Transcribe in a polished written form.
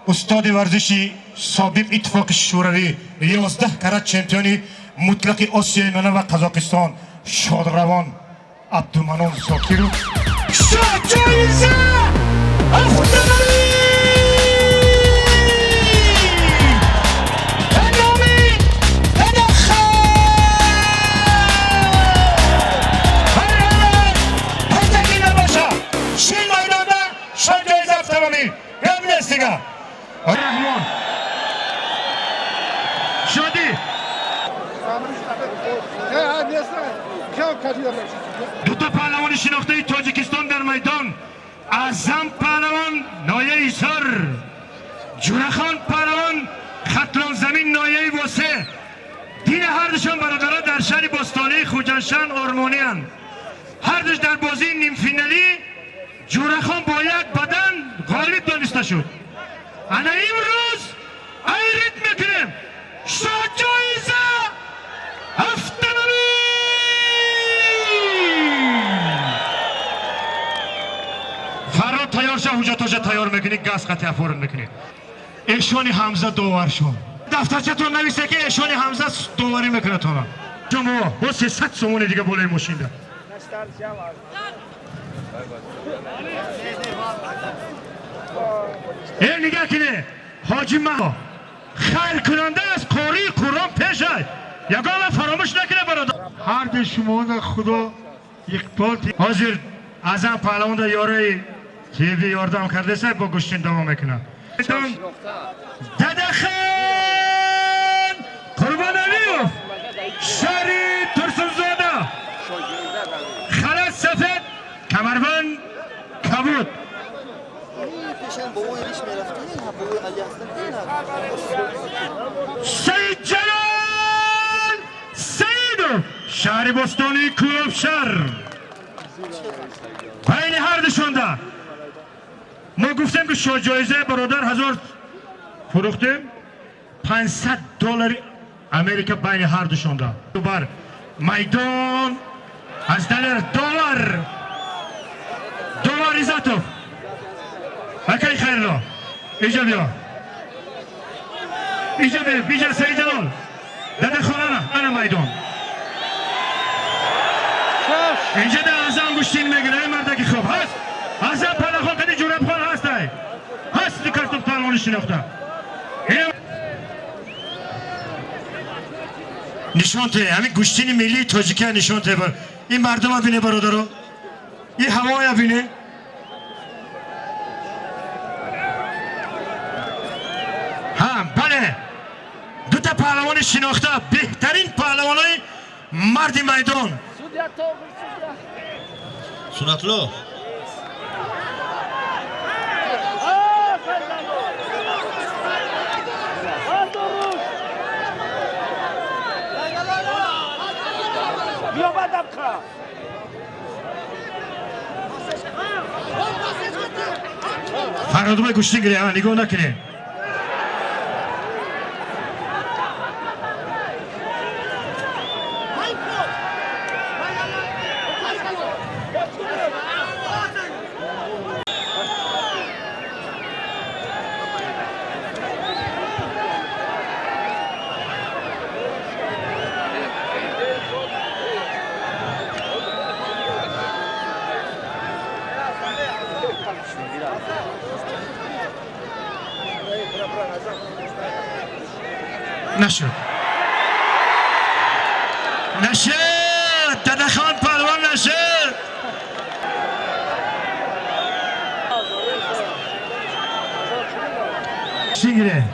استاد ورزشی سابق اتفاق شوروی 11 کرات چمپیونی مطلق آسیای میانه و قزاقستان شادروان عبدالمنان زاکیرو شاد جایزه افتادی رحمان شادی دو تا پهلوان شناخته تاجیکستان در میدان اعظم پهلوان نایه ایسار جورخان پهلوان خطلان زمین نایه واسه دین هر دوشان برادران در شهر باستانی خوجنشن آرمانیان هر دوش در بازی نیم فینالی جورخان با یک بدن غالب دانسته شد انا امروز ای ریتم میکنیم شاد جایزه افتادی فراد تیار شد حجتاش تیار میکنی گاز قطعه فورن میکنی ایشانی حمزه دوار شد دفترچتون نویسه که ایشانی حمزه دواری میکنه تونا شما با 300 سومون دیگه بالای ماشین ده این نگاه کنه حاجی ما خیر کننده از قاری قرآن پیش های یگاه فراموش نکنه برادر هر ده شما ده خدا اقبال حاضر ازم پهلوان ده یاره تیوی یاردم کرده سای با گوشتین دوام میکنه ددخان قربان علیوف شهری ترسنزاده خلط سفید کمربند کبود سید جلال سیدو شهر بستانی کوفشر بین هر دوشون ده ما گفتیم که شاد جایزه برادر 1000 فروختیم $500 امریکا بین هر دوشون ده بر میدان از دلار دلار ایزاتوف اکی خیر رو ایجا بیا بیجا سید جلال داده خانه انا میدان اینجا ده ازم گوشتین میگیره مردکی خوب هست ازم پلخان کدی جورب خان هست دای هست دی کارتون پلوانی شناخته نشان ته همین گوشتین ملی تاجیکه نشان ته بر این مردم ها بینه برادرو این هوای ها بینه بله دو تا پهلوان شناخته بهترین پهلوان های مرد میدان سنتلو فرادومه گوشتی گره نگاه نکنه نشد ددخان پهلوان نشد چی گیره